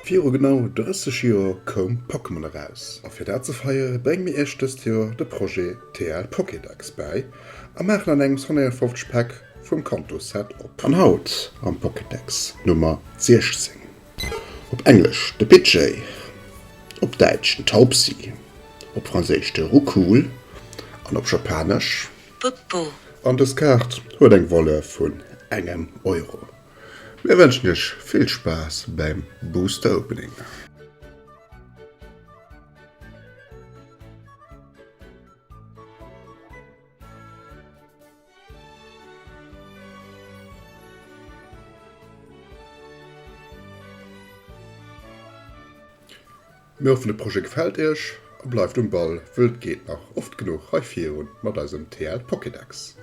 Vier genau 30 Jahre kom Pokémon raus. A fir dat ze feier breng mir erstes Jahr de Projekt TL Pokédex bei a machen an engem 150 Pack vum Kantoset op. An Haut am Pokédex Nummer 16. Op Englisch de Pidgey, op Deitsch de Taubsi, op Franzisch de Rukul, an op Japanisch Popo. an das Kart huet eng Wolle vun engem Euro. Wir wünschen euch viel Spaß beim Booster Opening. Mir hoffen, das Projekt gefällt euch und bleibt am Ball, wild geht noch oft genug Reifierung mit unserem TL Pokédex.